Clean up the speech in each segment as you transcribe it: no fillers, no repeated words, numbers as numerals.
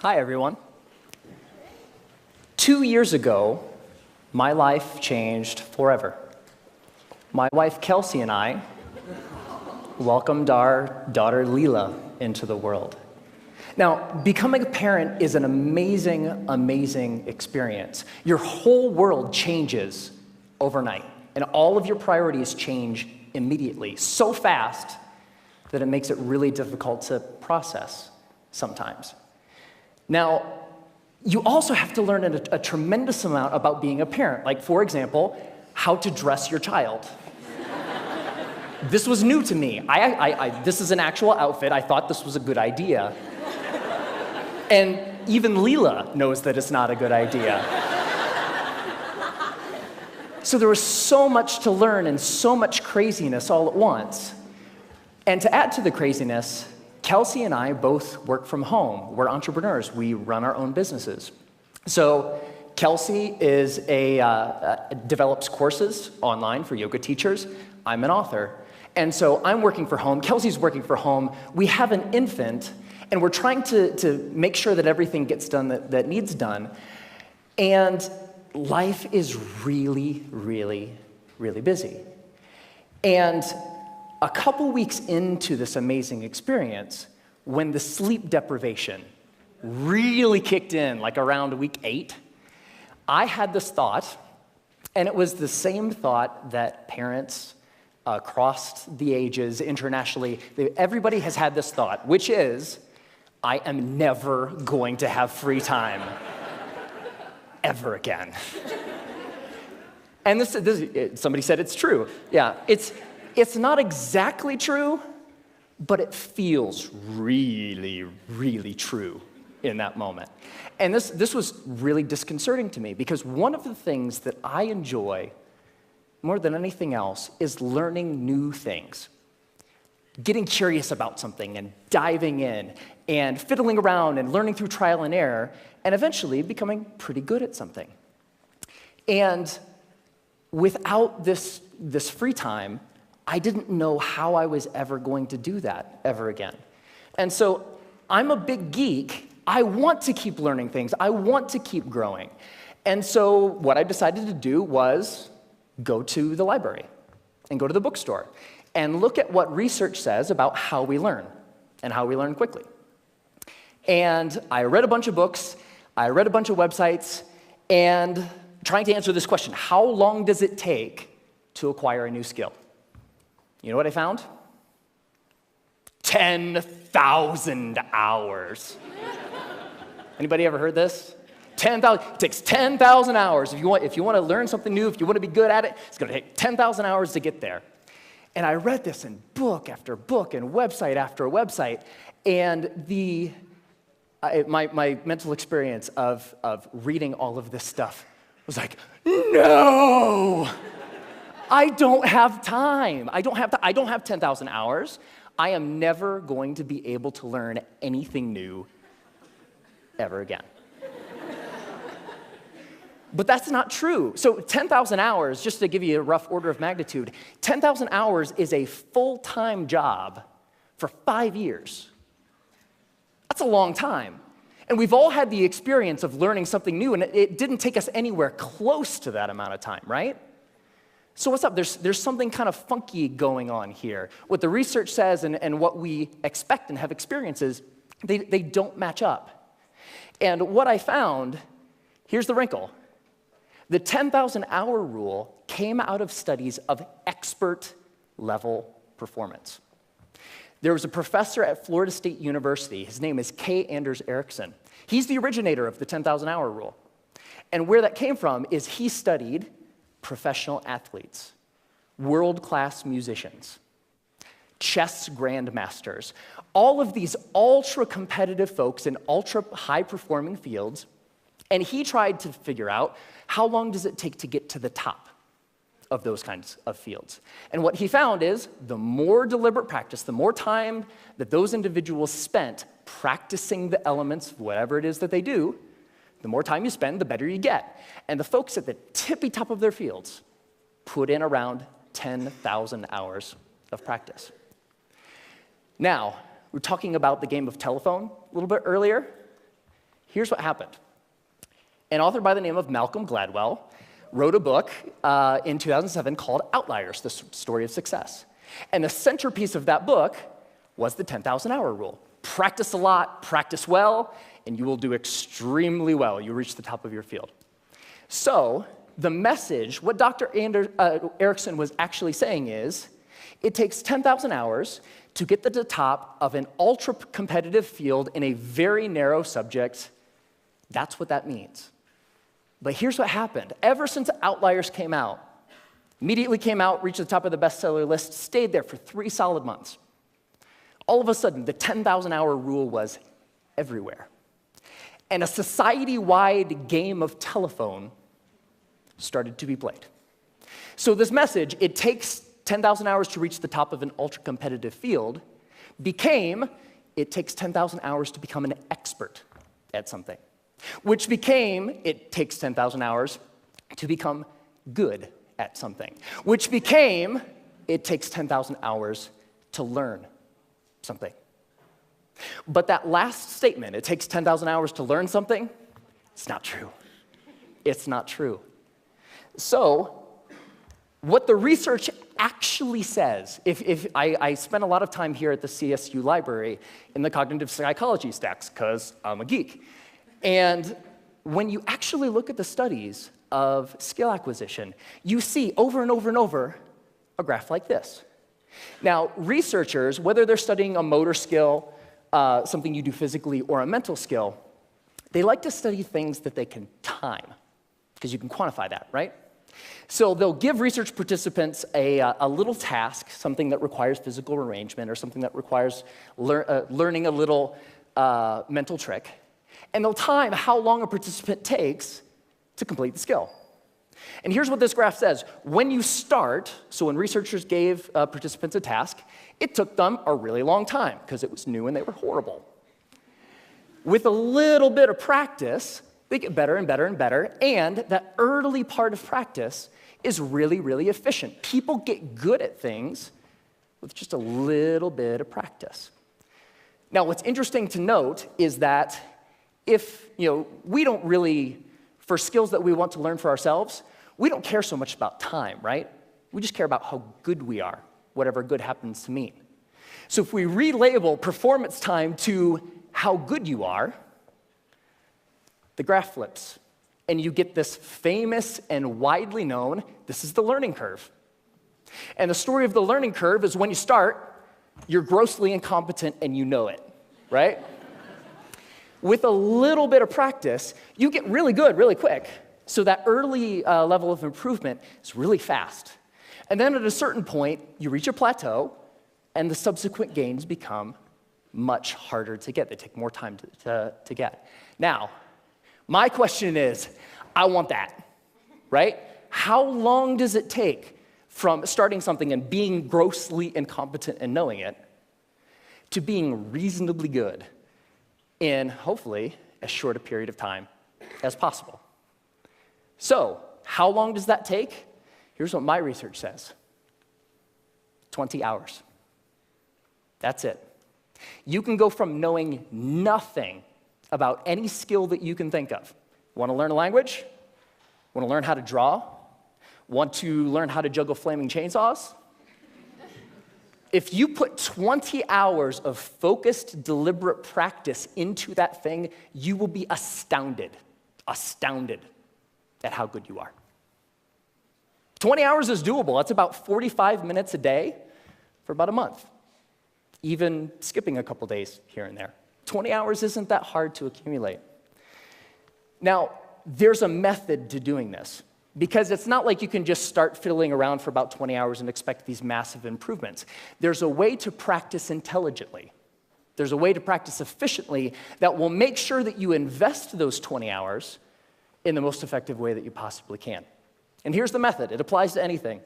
Hi, everyone. 2 years ago, my life changed forever. My wife, Kelsey, and I welcomed our daughter, Leela, into the world. Now, becoming a parent is an amazing, amazing experience. Your whole world changes overnight, and all of your priorities change immediately, so fast that it makes it really difficult to process sometimes. Now, you also have to learn a tremendous amount about being a parent, like, for example, how to dress your child. This was new to me. This is an actual outfit. I thought this was a good idea. And even Leela knows that it's not a good idea. So there was so much to learn and so much craziness all at once. And to add to the craziness, Kelsey and I both work from home. We're entrepreneurs. We run our own businesses. So Kelsey is develops courses online for yoga teachers. I'm an author. And so I'm working from home. Kelsey's working from home. We have an infant, and we're trying to make sure that everything gets done that needs done. And life is really, really, really busy. And a couple weeks into this amazing experience, when the sleep deprivation really kicked in, like around week 8, I had this thought, and it was the same thought that parents across the ages, internationally, everybody has had this thought, which is, I am never going to have free time ever again. And somebody said it's true. Yeah, it's not exactly true, but it feels really, really true in that moment. And this was really disconcerting to me, because one of the things that I enjoy more than anything else is learning new things. Getting curious about something and diving in and fiddling around and learning through trial and error and eventually becoming pretty good at something. And without this free time, I didn't know how I was ever going to do that ever again. And so I'm a big geek. I want to keep learning things. I want to keep growing. And so what I decided to do was go to the library and go to the bookstore and look at what research says about how we learn and how we learn quickly. And I read a bunch of books, I read a bunch of websites, and trying to answer this question: how long does it take to acquire a new skill? You know what I found? 10,000 hours. Anybody ever heard this? 10,000. It takes 10,000 hours. If you want to learn something new, if you want to be good at it, it's going to take 10,000 hours to get there. And I read this in book after book and website after website, and my mental experience of reading all of this stuff was like, no! I don't have time. I don't have 10,000 hours. I am never going to be able to learn anything new ever again. But that's not true. So 10,000 hours, just to give you a rough order of magnitude, 10,000 hours is a full-time job for 5 years. That's a long time. And we've all had the experience of learning something new, and it didn't take us anywhere close to that amount of time, right? So what's up? There's something kind of funky going on here. What the research says and what we expect and have experiences, they don't match up. And what I found, here's the wrinkle. The 10,000-hour rule came out of studies of expert-level performance. There was a professor at Florida State University. His name is K. Anders Ericsson. He's the originator of the 10,000-hour rule. And where that came from is he studied professional athletes, world-class musicians, chess grandmasters, all of these ultra-competitive folks in ultra-high-performing fields, and he tried to figure out how long does it take to get to the top of those kinds of fields. And what he found is the more deliberate practice, the more time that those individuals spent practicing the elements, whatever it is that they do, the more time you spend, the better you get. And the folks at the tippy top of their fields put in around 10,000 hours of practice. Now, we were talking about the game of telephone a little bit earlier. Here's what happened. An author by the name of Malcolm Gladwell wrote a book in 2007 called Outliers, the Story of Success. And the centerpiece of that book was the 10,000-hour rule. Practice a lot, practice well, and you will do extremely well. You'll reach the top of your field. So the message, what Dr. Erickson was actually saying is, it takes 10,000 hours to get to the top of an ultra-competitive field in a very narrow subject. That's what that means. But here's what happened. Ever since Outliers came out, immediately came out, reached the top of the bestseller list, stayed there for 3 solid months. All of a sudden, the 10,000-hour rule was everywhere. And a society-wide game of telephone started to be played. So this message, it takes 10,000 hours to reach the top of an ultra-competitive field, became, it takes 10,000 hours to become an expert at something. Which became, it takes 10,000 hours to become good at something. Which became, it takes 10,000 hours to learn something. But that last statement, it takes 10,000 hours to learn something, it's not true. It's not true. So, what the research actually says, if I spent a lot of time here at the CSU library in the cognitive psychology stacks, because I'm a geek. And when you actually look at the studies of skill acquisition, you see over and over and over a graph like this. Now, researchers, whether they're studying a motor skill, something you do physically, or a mental skill, they like to study things that they can time, because you can quantify that, right? So they'll give research participants a little task, something that requires physical arrangement or something that requires learning a little mental trick, and they'll time how long a participant takes to complete the skill. And here's what this graph says. When you start, so when researchers gave participants a task, it took them a really long time because it was new and they were horrible. With a little bit of practice, they get better and better and better, and that early part of practice is really, really efficient. People get good at things with just a little bit of practice. Now, what's interesting to note is that if, we don't really, for skills that we want to learn for ourselves, we don't care so much about time, right? We just care about how good we are, whatever good happens to mean. So if we relabel performance time to how good you are, the graph flips, and you get this famous and widely known, this is the learning curve. And the story of the learning curve is when you start, you're grossly incompetent and you know it, right? With a little bit of practice, you get really good really quick. So that early level of improvement is really fast. And then at a certain point, you reach a plateau, and the subsequent gains become much harder to get. They take more time to get. Now, my question is, I want that, right? How long does it take from starting something and being grossly incompetent and knowing it to being reasonably good in, hopefully, as short a period of time as possible? So, how long does that take? Here's what my research says. 20 hours. That's it. You can go from knowing nothing about any skill that you can think of. Want to learn a language? Want to learn how to draw? Want to learn how to juggle flaming chainsaws? If you put 20 hours of focused, deliberate practice into that thing, you will be astounded at how good you are. 20 hours is doable. That's about 45 minutes a day for about a month, even skipping a couple days here and there. 20 hours isn't that hard to accumulate. Now, there's a method to doing this, because it's not like you can just start fiddling around for about 20 hours and expect these massive improvements. There's a way to practice intelligently. There's a way to practice efficiently that will make sure that you invest those 20 hours in the most effective way that you possibly can. And here's the method. It applies to anything.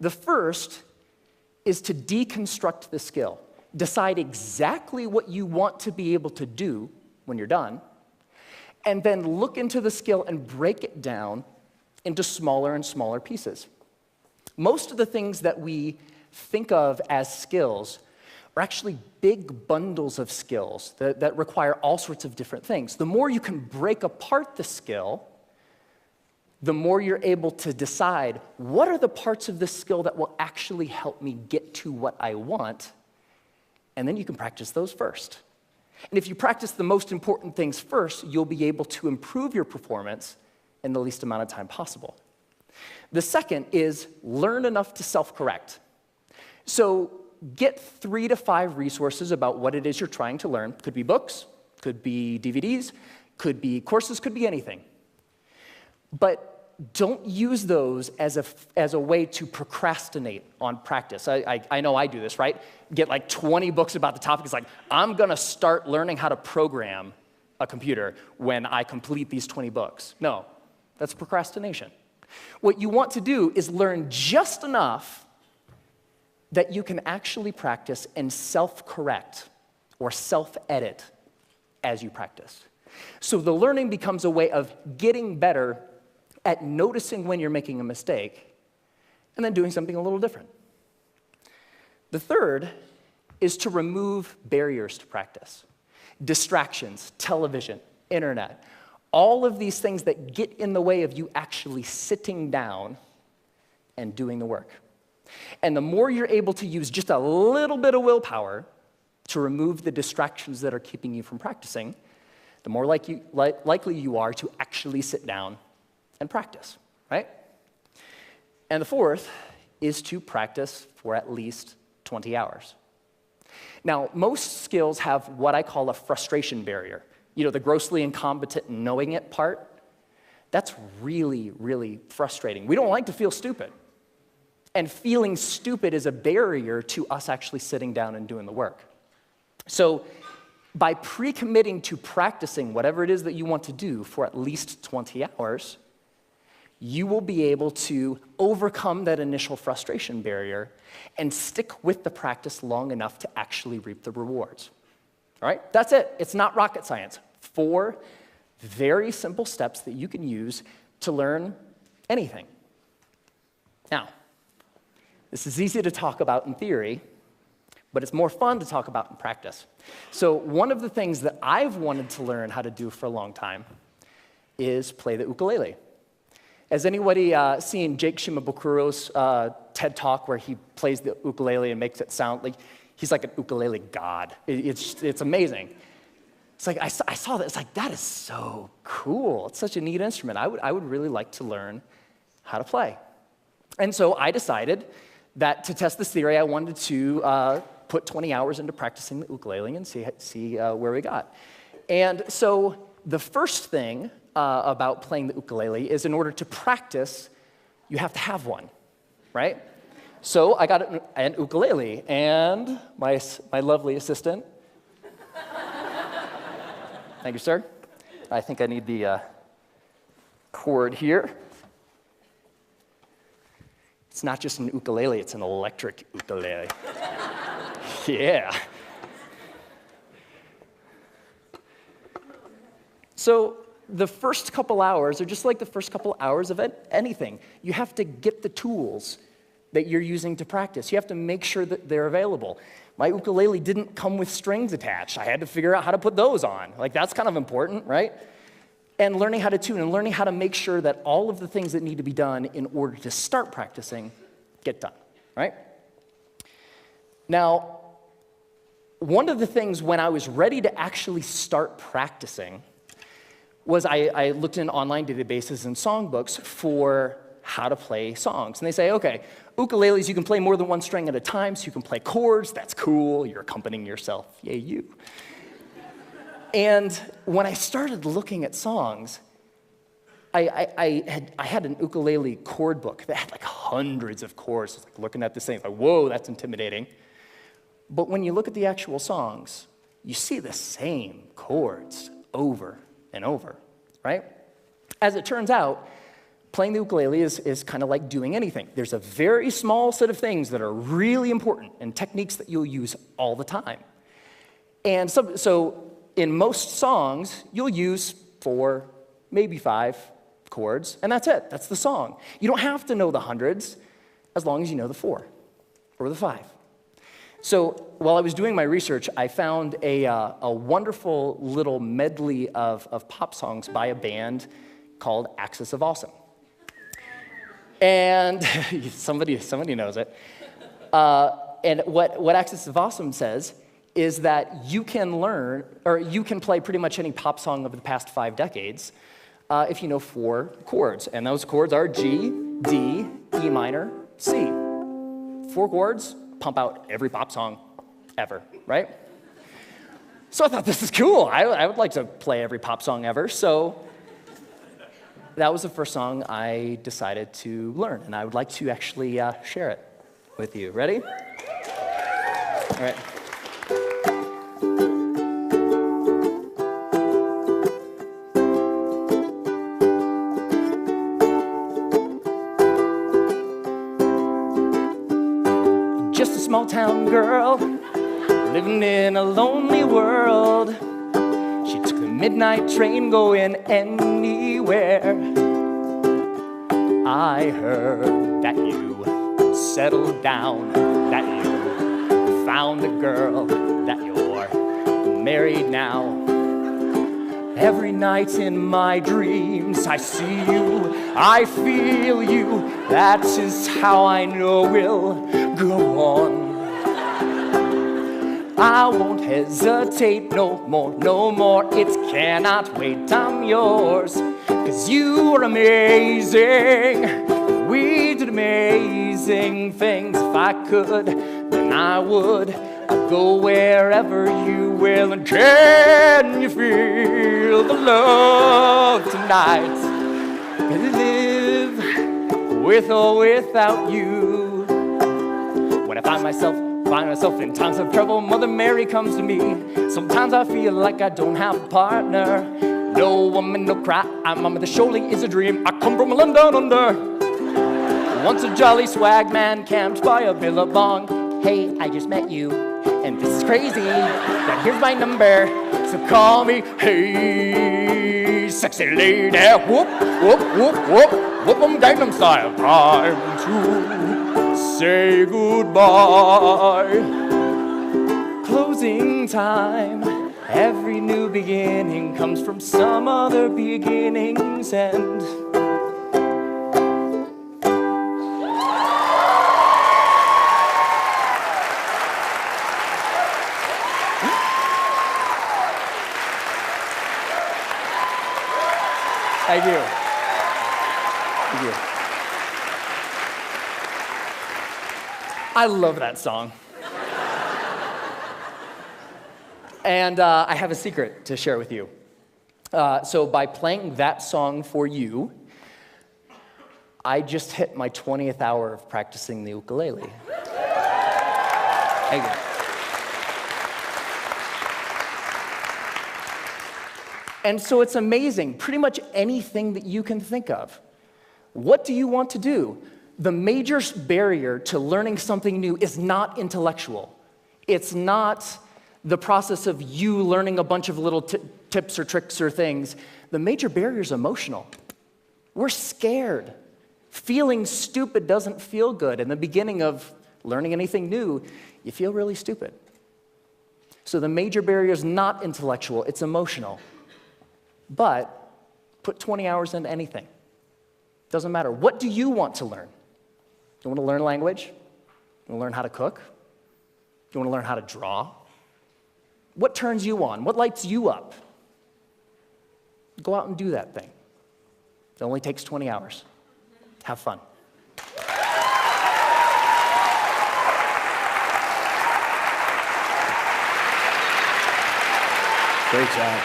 The first is to deconstruct the skill. Decide exactly what you want to be able to do when you're done, and then look into the skill and break it down into smaller and smaller pieces. Most of the things that we think of as skills are actually big bundles of skills that require all sorts of different things. The more you can break apart the skill, the more you're able to decide what are the parts of this skill that will actually help me get to what I want, and then you can practice those first. And if you practice the most important things first, you'll be able to improve your performance in the least amount of time possible. The second is learn enough to self-correct. So get 3 to 5 resources about what it is you're trying to learn. Could be books, could be DVDs, could be courses, could be anything. But don't use those as a way to procrastinate on practice. I know I do this, right? Get like 20 books about the topic. It's like, I'm going to start learning how to program a computer when I complete these 20 books. No, that's procrastination. What you want to do is learn just enough that you can actually practice and self-correct or self-edit as you practice. So the learning becomes a way of getting better at noticing when you're making a mistake and then doing something a little different. The third is to remove barriers to practice. Distractions, television, internet, all of these things that get in the way of you actually sitting down and doing the work. And the more you're able to use just a little bit of willpower to remove the distractions that are keeping you from practicing, the more likely you are to actually sit down and practice, right? And the fourth is to practice for at least 20 hours. Now, most skills have what I call a frustration barrier. You know, the grossly incompetent knowing it part. That's really, really frustrating. We don't like to feel stupid. And feeling stupid is a barrier to us actually sitting down and doing the work. So by pre-committing to practicing whatever it is that you want to do for at least 20 hours, you will be able to overcome that initial frustration barrier and stick with the practice long enough to actually reap the rewards. All right? That's it. It's not rocket science. 4 very simple steps that you can use to learn anything. Now, this is easy to talk about in theory, but it's more fun to talk about in practice. So one of the things that I've wanted to learn how to do for a long time is play the ukulele. Has anybody seen Jake Shimabukuro's TED Talk where he plays the ukulele and makes it sound like he's like an ukulele god? It's amazing. It's like, I saw that, it's like, that is so cool. It's such a neat instrument. I would really like to learn how to play. And so I decided that to test this theory, I wanted to put 20 hours into practicing the ukulele and see where we got. And so the first thing about playing the ukulele is in order to practice, you have to have one, right? So I got an ukulele, and my lovely assistant, thank you, sir. I think I need the cord here. It's not just an ukulele, it's an electric ukulele. Yeah. So the first couple hours are just like the first couple hours of anything. You have to get the tools that you're using to practice. You have to make sure that they're available. My ukulele didn't come with strings attached. I had to figure out how to put those on. Like, that's kind of important, right? And learning how to tune and learning how to make sure that all of the things that need to be done in order to start practicing get done, right? Now, one of the things when I was ready to actually start practicing was I looked in online databases and songbooks for how to play songs. And they say, okay, ukuleles, you can play more than one string at a time, so you can play chords. That's cool. You're accompanying yourself. Yay, you. And when I started looking at songs, I had an ukulele chord book that had like hundreds of chords. I was like looking at this thing, like, whoa, that's intimidating. But when you look at the actual songs, you see the same chords over and over, right? As it turns out, playing the ukulele is kind of like doing anything. There's a very small set of things that are really important and techniques that you'll use all the time. And so in most songs, you'll use 4, maybe 5 chords, and that's it. That's the song. You don't have to know the hundreds as long as you know the 4 or the 5. So while I was doing my research, I found a wonderful little medley of pop songs by a band called Axis of Awesome. And somebody knows it. And what Axis of Awesome says is that you can learn, or you can play pretty much any pop song of the past 5 decades if you know 4 chords. And those chords are G, D, E minor, C. 4 chords, pump out every pop song ever, right? So I thought, this is cool. I would like to play every pop song ever. So that was the first song I decided to learn, and I would like to actually share it with you. Ready? All right. Just a small town girl living in a lonely world. She took the midnight train going anywhere. I heard that you settled down, that you found a girl, that you're married now. Every night in my dreams I see you, I feel you. That is how I know we'll go on. I won't hesitate no more, it cannot wait, I'm yours. 'Cause you are amazing, we did amazing things. If I could, then I would. I'd go wherever you will. And can you feel the love tonight? Can I live with or without you? When I find myself in times of trouble, Mother Mary comes to me. Sometimes I feel like I don't have a partner. No woman, no cry, mama, this surely is a dream. I come from London under. Once a jolly swag man camped by a billabong. Hey, I just met you, and this is crazy, but here's my number, so call me. Hey, sexy lady, whoop, whoop, whoop, whoop, whoop 'em Gangnam Style. Time to say goodbye. Closing time. Every new beginning comes from some other beginning's end. Thank you. Thank you. I love that song. And I have a secret to share with you. So by playing that song for you, I just hit my 20th hour of practicing the ukulele. Thank you. And so it's amazing, pretty much anything that you can think of. What do you want to do? The major barrier to learning something new is not intellectual. It's not the process of you learning a bunch of little tips or tricks or things. The major barrier is emotional. We're scared. Feeling stupid doesn't feel good. In the beginning of learning anything new, you feel really stupid. So the major barrier is not intellectual, it's emotional. But put 20 hours into anything. Doesn't matter. What do you want to learn? You want to learn language? You want to learn how to cook? You want to learn how to draw? What turns you on? What lights you up? Go out and do that thing. It only takes 20 hours. Have fun. Great job.